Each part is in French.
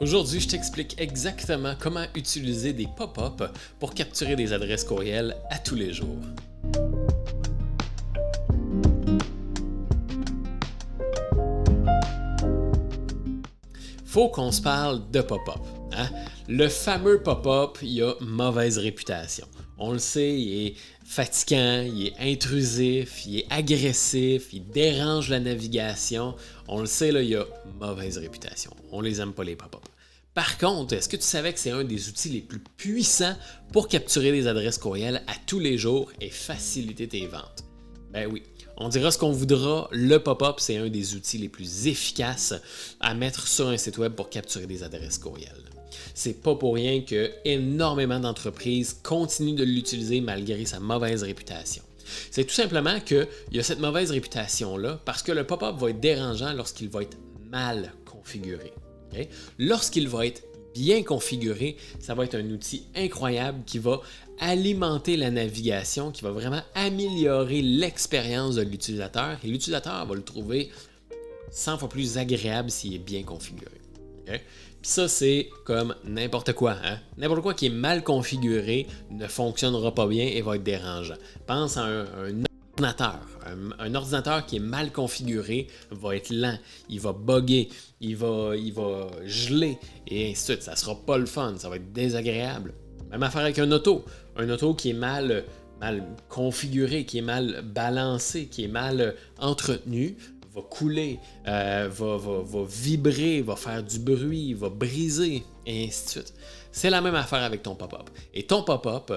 Aujourd'hui, je t'explique exactement comment utiliser des pop-up pour capturer des adresses courriels à tous les jours. Faut qu'on se parle de pop-up. Hein? Le fameux pop-up, il a mauvaise réputation. On le sait, il est fatigant, il est intrusif, il est agressif, il dérange la navigation. On le sait, là, il a mauvaise réputation. On les aime pas les pop-up. Par contre, est-ce que tu savais que c'est un des outils les plus puissants pour capturer des adresses courriels à tous les jours et faciliter tes ventes? Ben oui, on dira ce qu'on voudra, le pop-up, c'est un des outils les plus efficaces à mettre sur un site web pour capturer des adresses courriels. C'est pas pour rien que énormément d'entreprises continuent de l'utiliser malgré sa mauvaise réputation. C'est tout simplement qu'il y a cette mauvaise réputation-là parce que le pop-up va être dérangeant lorsqu'il va être mal configuré. Okay? Lorsqu'il va être bien configuré, ça va être un outil incroyable qui va alimenter la navigation, qui va vraiment améliorer l'expérience de l'utilisateur et l'utilisateur va le trouver 100 fois plus agréable s'il est bien configuré. Okay? Puis ça, c'est comme n'importe quoi. Hein? N'importe quoi qui est mal configuré ne fonctionnera pas bien et va être dérangeant. Pense à un ordinateur. Un ordinateur qui est mal configuré va être lent, il va bugger, il va geler et ainsi de suite. Ça ne sera pas le fun, ça va être désagréable. Même affaire avec un auto. Un auto qui est mal configuré, qui est mal balancé, qui est mal entretenu, va couler, va vibrer, va faire du bruit, va briser, et ainsi de suite. C'est la même affaire avec ton pop-up. Et ton pop-up,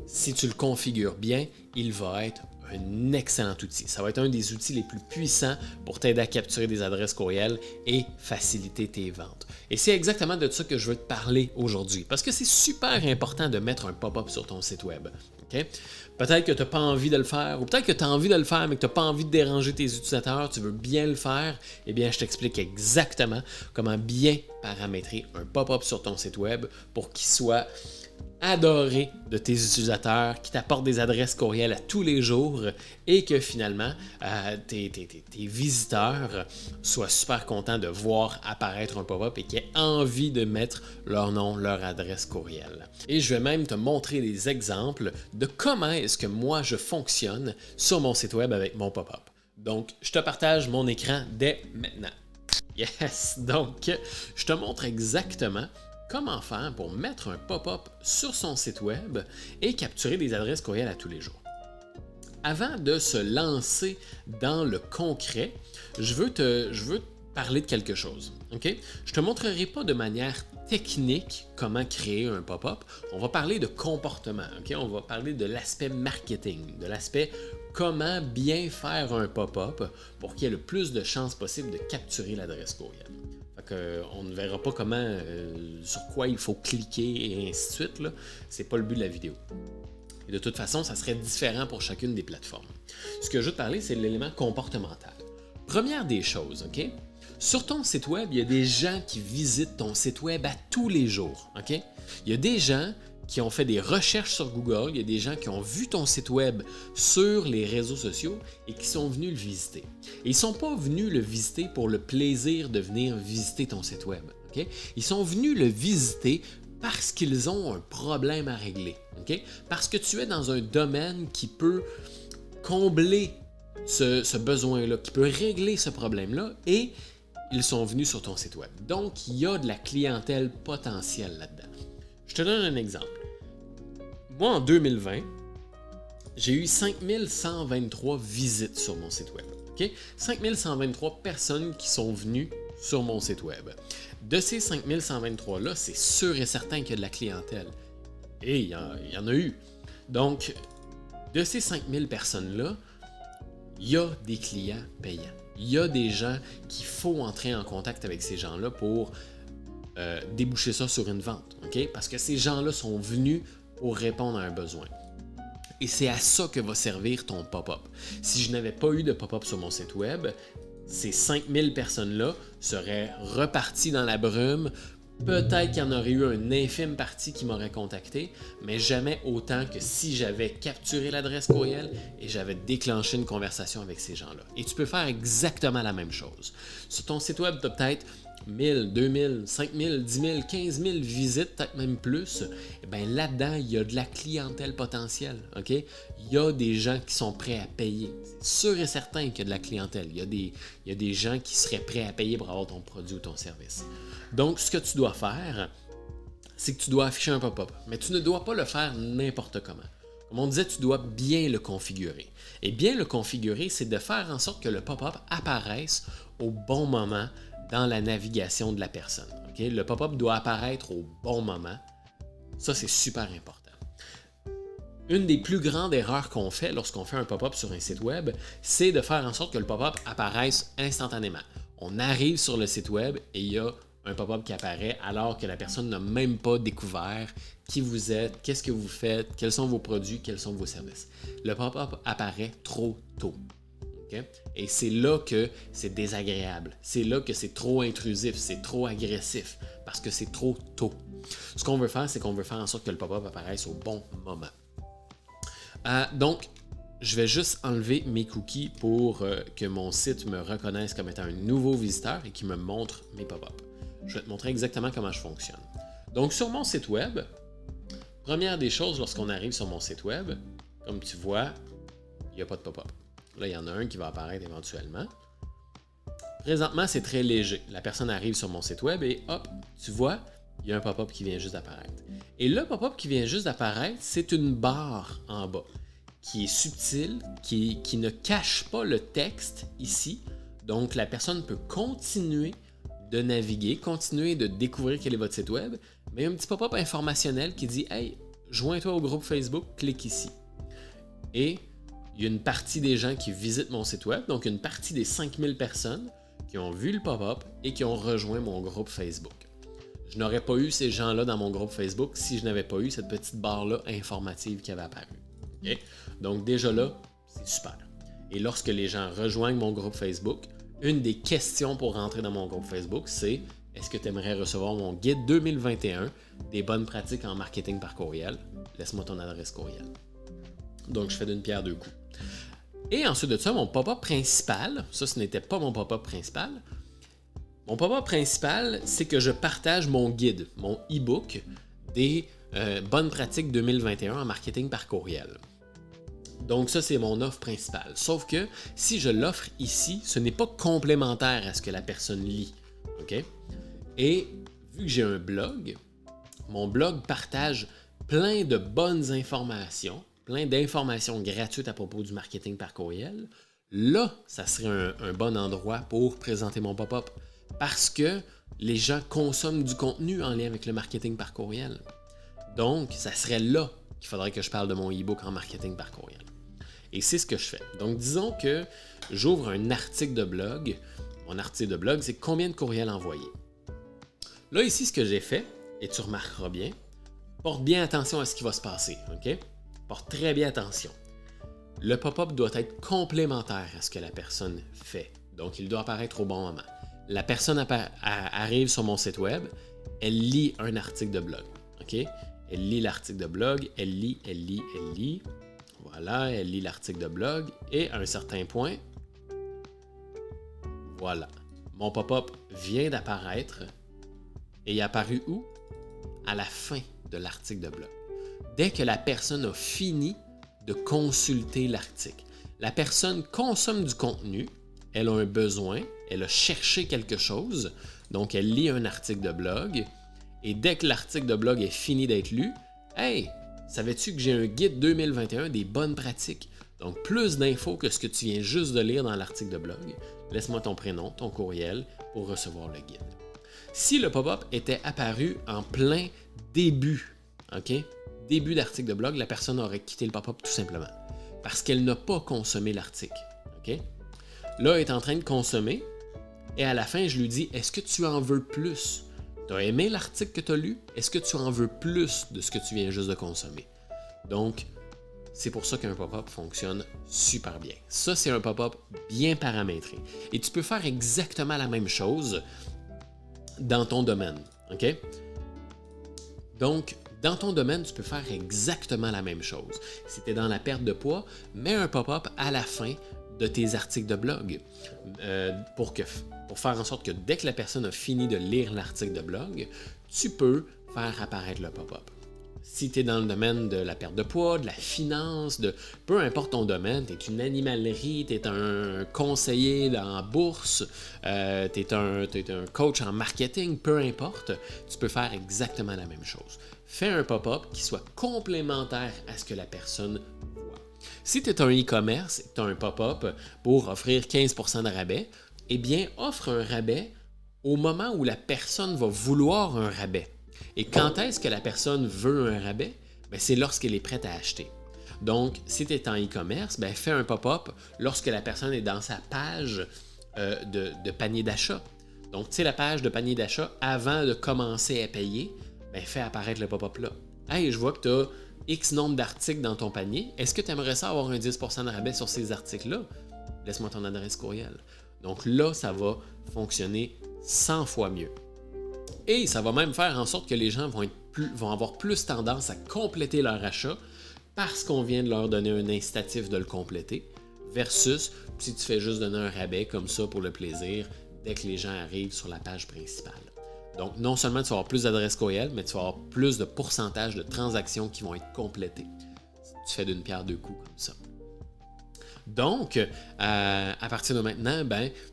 si tu le configures bien, il va être un excellent outil. Ça va être un des outils les plus puissants pour t'aider à capturer des adresses courriels et faciliter tes ventes. Et c'est exactement de ça que je veux te parler aujourd'hui, parce que c'est super important de mettre un pop-up sur ton site web. Okay? Peut-être que tu n'as pas envie de le faire, ou peut-être que tu as envie de le faire, mais que tu n'as pas envie de déranger tes utilisateurs, tu veux bien le faire, eh bien, je t'explique exactement comment bien paramétrer un pop-up sur ton site web pour qu'il soit adoré de tes utilisateurs, qui t'apportent des adresses courriels à tous les jours et que finalement, tes visiteurs soient super contents de voir apparaître un pop-up et qu'ils aient envie de mettre leur nom, leur adresse courriel. Et je vais même te montrer des exemples de comment est-ce que moi je fonctionne sur mon site web avec mon pop-up. Donc, je te partage mon écran dès maintenant. Yes! Donc, je te montre exactement comment faire pour mettre un pop-up sur son site web et capturer des adresses courriels à tous les jours. Avant de se lancer dans le concret, je veux te parler de quelque chose. Okay? Je ne te montrerai pas de manière technique comment créer un pop-up. On va parler de comportement. Okay? On va parler de l'aspect marketing, de l'aspect comment bien faire un pop-up pour qu'il y ait le plus de chances possible de capturer l'adresse courriel. On ne verra pas comment, sur quoi il faut cliquer et ainsi de suite. Ce n'est pas le but de la vidéo. Et de toute façon, ça serait différent pour chacune des plateformes. Ce que je veux te parler, c'est l'élément comportemental. Première des choses, OK? Sur ton site web, il y a des gens qui visitent ton site web à tous les jours. OK? Il y a des gens qui ont fait des recherches sur Google, il y a des gens qui ont vu ton site web sur les réseaux sociaux et qui sont venus le visiter. Et ils ne sont pas venus le visiter pour le plaisir de venir visiter ton site web. Okay? Ils sont venus le visiter parce qu'ils ont un problème à régler. Okay? Parce que tu es dans un domaine qui peut combler ce besoin-là, qui peut régler ce problème-là et ils sont venus sur ton site web. Donc, il y a de la clientèle potentielle là-dedans. Je te donne un exemple. Moi, en 2020, j'ai eu 5123 visites sur mon site web. Okay? 5123 personnes qui sont venues sur mon site web. De ces 5123-là, c'est sûr et certain qu'il y a de la clientèle. Et il y en a eu. Donc, de ces 5000 personnes-là, il y a des clients payants. Il y a des gens qu'il faut entrer en contact avec ces gens-là pour déboucher ça sur une vente. Okay? Parce que ces gens-là sont venus pour répondre à un besoin. Et c'est à ça que va servir ton pop-up. Si je n'avais pas eu de pop-up sur mon site web, ces 5000 personnes-là seraient reparties dans la brume. Peut-être qu'il y en aurait eu une infime partie qui m'aurait contacté, mais jamais autant que si j'avais capturé l'adresse courriel et j'avais déclenché une conversation avec ces gens-là. Et tu peux faire exactement la même chose. Sur ton site web, tu as peut-être 1000, 2000, 5000, 10 000, 15 000 visites, peut-être même plus, eh bien là-dedans, il y a de la clientèle potentielle. OK? Il y a des gens qui sont prêts à payer. C'est sûr et certain qu'il y a de la clientèle. Il y a des gens qui seraient prêts à payer pour avoir ton produit ou ton service. Donc, ce que tu dois faire, c'est que tu dois afficher un pop-up. Mais tu ne dois pas le faire n'importe comment. Comme on disait, tu dois bien le configurer. Et bien le configurer, c'est de faire en sorte que le pop-up apparaisse au bon moment dans la navigation de la personne. Okay? Le pop-up doit apparaître au bon moment. Ça, c'est super important. Une des plus grandes erreurs qu'on fait lorsqu'on fait un pop-up sur un site web, c'est de faire en sorte que le pop-up apparaisse instantanément. On arrive sur le site web et il y a un pop-up qui apparaît alors que la personne n'a même pas découvert qui vous êtes, qu'est-ce que vous faites, quels sont vos produits, quels sont vos services. Le pop-up apparaît trop tôt. Okay? Et c'est là que c'est désagréable. C'est là que c'est trop intrusif, c'est trop agressif, parce que c'est trop tôt. Ce qu'on veut faire, c'est qu'on veut faire en sorte que le pop-up apparaisse au bon moment. Donc, je vais juste enlever mes cookies pour que mon site me reconnaisse comme étant un nouveau visiteur et qu'il me montre mes pop-up. Je vais te montrer exactement comment je fonctionne. Donc, sur mon site web, première des choses, lorsqu'on arrive sur mon site web, comme tu vois, il n'y a pas de pop-up. Là, il y en a un qui va apparaître éventuellement. Présentement, c'est très léger. La personne arrive sur mon site web et hop, tu vois, il y a un pop-up qui vient juste d'apparaître. Et le pop-up qui vient juste d'apparaître, c'est une barre en bas qui est subtile, qui ne cache pas le texte ici. Donc, la personne peut continuer de naviguer, continuer de découvrir quel est votre site web, mais un petit pop-up informationnel qui dit « Hey, joins-toi au groupe Facebook, clique ici. » Et il y a une partie des gens qui visitent mon site web, donc une partie des 5000 personnes qui ont vu le pop-up et qui ont rejoint mon groupe Facebook. Je n'aurais pas eu ces gens-là dans mon groupe Facebook si je n'avais pas eu cette petite barre-là informative qui avait apparu. Okay? Donc déjà là, c'est super. Et lorsque les gens rejoignent mon groupe Facebook, une des questions pour rentrer dans mon groupe Facebook, c'est « Est-ce que tu aimerais recevoir mon guide 2021 des bonnes pratiques en marketing par courriel? Laisse-moi ton adresse courriel. » Donc, je fais d'une pierre deux coups. Et ensuite de ça, mon pop-up principal, ça, ce n'était pas mon pop-up principal. Mon pop-up principal, c'est que je partage mon guide, mon e-book des bonnes pratiques 2021 en marketing par courriel. Donc ça, c'est mon offre principale. Sauf que si je l'offre ici, ce n'est pas complémentaire à ce que la personne lit. Okay? Et vu que j'ai un blog, mon blog partage plein de bonnes informations, plein d'informations gratuites à propos du marketing par courriel. Là, ça serait un bon endroit pour présenter mon pop-up parce que les gens consomment du contenu en lien avec le marketing par courriel. Donc, ça serait là qu'il faudrait que je parle de mon e-book en marketing par courriel. Et c'est ce que je fais. Donc, disons que j'ouvre un article de blog. Mon article de blog, c'est combien de courriels envoyés. Là, ici, ce que j'ai fait, et tu remarqueras bien, porte bien attention à ce qui va se passer. OK? Porte très bien attention. Le pop-up doit être complémentaire à ce que la personne fait. Donc, il doit apparaître au bon moment. La personne arrive sur mon site web, elle lit un article de blog. OK? Elle lit l'article de blog, elle lit. Voilà, elle lit l'article de blog et à un certain point, voilà. Mon pop-up vient d'apparaître et il est apparu où? À la fin de l'article de blog. Dès que la personne a fini de consulter l'article. La personne consomme du contenu, elle a un besoin, elle a cherché quelque chose, donc elle lit un article de blog, et dès que l'article de blog est fini d'être lu, « Hey, savais-tu que j'ai un guide 2021 des bonnes pratiques? » Donc plus d'infos que ce que tu viens juste de lire dans l'article de blog. Laisse-moi ton prénom, ton courriel pour recevoir le guide. Si le pop-up était apparu en plein début, OK? Début d'article de blog, la personne aurait quitté le pop-up tout simplement parce qu'elle n'a pas consommé l'article. OK? Là, elle est en train de consommer et à la fin, je lui dis « Est-ce que tu en veux plus? Tu as aimé l'article que tu as lu? Est-ce que tu en veux plus de ce que tu viens juste de consommer? » Donc, c'est pour ça qu'un pop-up fonctionne super bien. Ça, c'est un pop-up bien paramétré. Et tu peux faire exactement la même chose dans ton domaine. OK? Donc, dans ton domaine, tu peux faire exactement la même chose. Si tu es dans la perte de poids, mets un pop-up à la fin de tes articles de blog pour faire en sorte que dès que la personne a fini de lire l'article de blog, tu peux faire apparaître le pop-up. Si tu es dans le domaine de la perte de poids, de la finance, peu importe ton domaine, tu es une animalerie, tu es un conseiller en bourse, tu es un coach en marketing, peu importe, tu peux faire exactement la même chose. Fais un pop-up qui soit complémentaire à ce que la personne voit. Si tu es un e-commerce et que tu as un pop-up pour offrir 15% de rabais, eh bien, offre un rabais au moment où la personne va vouloir un rabais. Et quand est-ce que la personne veut un rabais? Bien, c'est lorsqu'elle est prête à acheter. Donc, si tu es en e-commerce, bien, fais un pop-up lorsque la personne est dans sa page de panier d'achat. Donc, tu sais, la page de panier d'achat, avant de commencer à payer, bien, fais apparaître le pop-up là. Hey, je vois que tu as X nombre d'articles dans ton panier. Est-ce que tu aimerais ça avoir un 10% de rabais sur ces articles-là? Laisse-moi ton adresse courriel. Donc là, ça va fonctionner 100 fois mieux. Et ça va même faire en sorte que les gens vont avoir plus tendance à compléter leur achat parce qu'on vient de leur donner un incitatif de le compléter, versus si tu fais juste donner un rabais comme ça pour le plaisir dès que les gens arrivent sur la page principale. Donc, non seulement tu vas avoir plus d'adresses courriel, mais tu vas avoir plus de pourcentage de transactions qui vont être complétées. Tu fais d'une pierre deux coups comme ça. Donc, à partir de maintenant,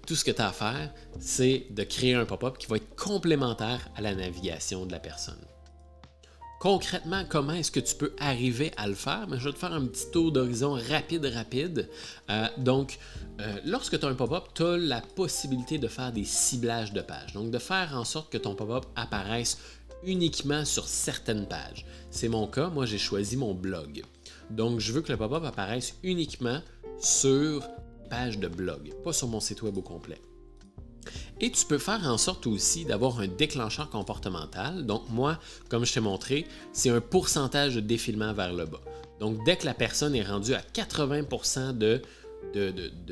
tout ce que tu as à faire, c'est de créer un pop-up qui va être complémentaire à la navigation de la personne. Concrètement, comment est-ce que tu peux arriver à le faire? Je vais te faire un petit tour d'horizon rapide. Lorsque tu as un pop-up, tu as la possibilité de faire des ciblages de pages. Donc, de faire en sorte que ton pop-up apparaisse uniquement sur certaines pages. C'est mon cas, moi j'ai choisi mon blog. Donc, je veux que le pop-up apparaisse uniquement sur une page de blog, pas sur mon site web au complet. Et tu peux faire en sorte aussi d'avoir un déclencheur comportemental. Donc moi, comme je t'ai montré, c'est un pourcentage de défilement vers le bas. Donc dès que la personne est rendue à 80% de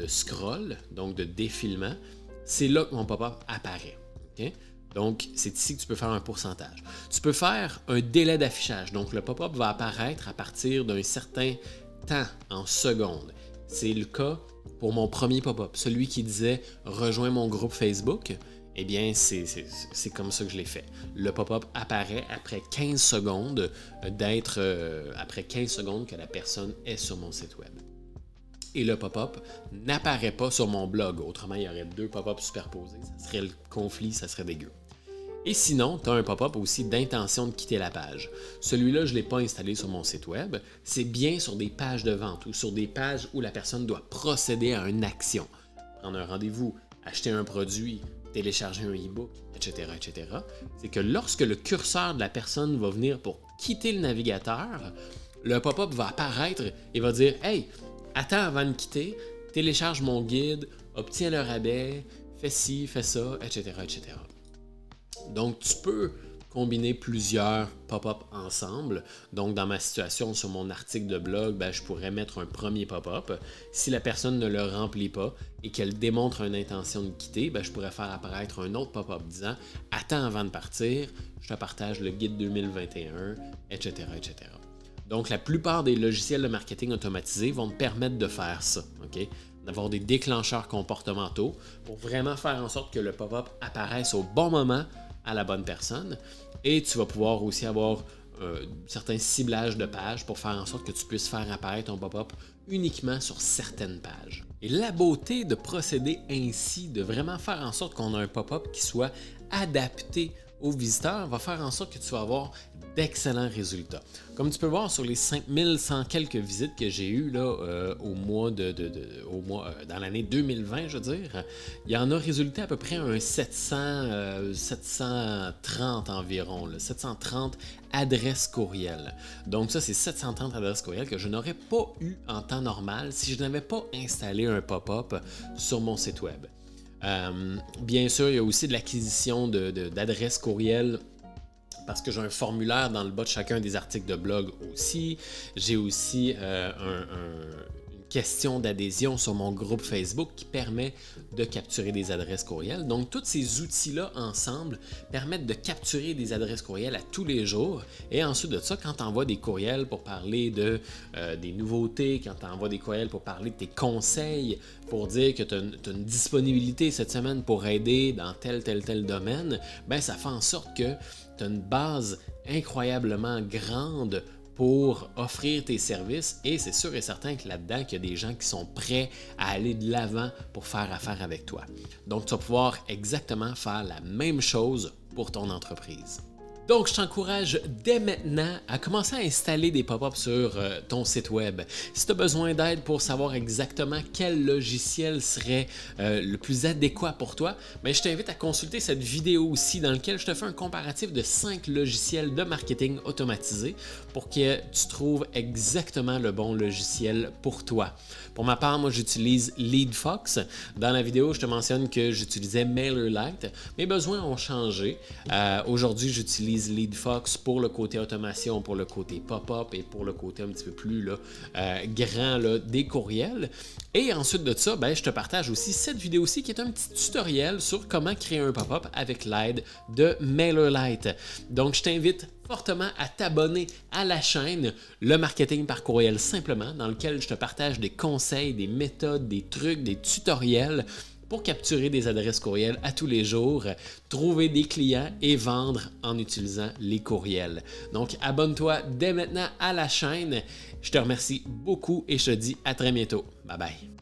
scroll, donc de défilement, c'est là que mon pop-up apparaît. Okay? Donc, c'est ici que tu peux faire un pourcentage. Tu peux faire un délai d'affichage. Donc, le pop-up va apparaître à partir d'un certain temps, en secondes. C'est le cas pour mon premier pop-up, celui qui disait « Rejoins mon groupe Facebook ». Eh bien, c'est comme ça que je l'ai fait. Le pop-up apparaît après 15 secondes après 15 secondes que la personne est sur mon site web. Et le pop-up n'apparaît pas sur mon blog. Autrement, il y aurait deux pop-ups superposés. Ça serait le conflit, ça serait dégueu. Et sinon, tu as un pop-up aussi d'intention de quitter la page. Celui-là, je ne l'ai pas installé sur mon site web. C'est bien sur des pages de vente ou sur des pages où la personne doit procéder à une action. Prendre un rendez-vous, acheter un produit, télécharger un e-book, etc., etc. C'est que lorsque le curseur de la personne va venir pour quitter le navigateur, le pop-up va apparaître et va dire « Hey, attends avant de quitter, télécharge mon guide, obtiens le rabais, fais ci, fais ça, etc., etc. » Donc, tu peux combiner plusieurs pop-up ensemble. Donc, dans ma situation, sur mon article de blog, je pourrais mettre un premier pop-up. Si la personne ne le remplit pas et qu'elle démontre une intention de quitter, je pourrais faire apparaître un autre pop-up disant « Attends avant de partir, je te partage le guide 2021, etc., etc. » Donc, la plupart des logiciels de marketing automatisé vont te permettre de faire ça, OK? D'avoir des déclencheurs comportementaux pour vraiment faire en sorte que le pop-up apparaisse au bon moment à la bonne personne. Et tu vas pouvoir aussi avoir certains ciblages de pages pour faire en sorte que tu puisses faire apparaître ton pop-up uniquement sur certaines pages. Et la beauté de procéder ainsi, de vraiment faire en sorte qu'on a un pop-up qui soit adapté aux visiteurs, va faire en sorte que tu vas avoir d'excellents résultats. Comme tu peux voir sur les 5100 quelques visites que j'ai eues là, dans l'année 2020, je veux dire, il y en a résulté à peu près un 730 environ, là, 730 adresses courriels. Donc ça, c'est 730 adresses courriels que je n'aurais pas eu en temps normal si je n'avais pas installé un pop-up sur mon site web. Bien sûr, il y a aussi de l'acquisition d'adresses courriels parce que j'ai un formulaire dans le bas de chacun des articles de blog aussi. J'ai aussi une question d'adhésion sur mon groupe Facebook qui permet de capturer des adresses courriels. Donc, tous ces outils-là ensemble permettent de capturer des adresses courriels à tous les jours. Et ensuite de ça, quand tu envoies des courriels pour parler des nouveautés, quand tu envoies des courriels pour parler de tes conseils, pour dire que tu as une disponibilité cette semaine pour aider dans tel domaine, ben ça fait en sorte que tu as une base incroyablement grande pour offrir tes services et c'est sûr et certain que là-dedans, qu'il y a des gens qui sont prêts à aller de l'avant pour faire affaire avec toi. Donc, tu vas pouvoir exactement faire la même chose pour ton entreprise. Donc, je t'encourage dès maintenant à commencer à installer des pop-ups sur ton site web. Si tu as besoin d'aide pour savoir exactement quel logiciel serait le plus adéquat pour toi, bien, je t'invite à consulter cette vidéo aussi dans laquelle je te fais un comparatif de 5 logiciels de marketing automatisé pour que tu trouves exactement le bon logiciel pour toi. Pour ma part, moi, j'utilise LeadFox. Dans la vidéo, je te mentionne que j'utilisais MailerLite. Mes besoins ont changé. Aujourd'hui, j'utilise LeadFox pour le côté automation, pour le côté pop-up et pour le côté un petit peu plus grand des courriels. Et ensuite de ça, ben, je te partage aussi cette vidéo-ci qui est un petit tutoriel sur comment créer un pop-up avec l'aide de MailerLite. Donc, je t'invite fortement à t'abonner à la chaîne Le Marketing par courriel simplement, dans lequel je te partage des conseils, des méthodes, des trucs, des tutoriels pour capturer des adresses courriels à tous les jours, trouver des clients et vendre en utilisant les courriels. Donc, abonne-toi dès maintenant à la chaîne. Je te remercie beaucoup et je te dis à très bientôt. Bye bye.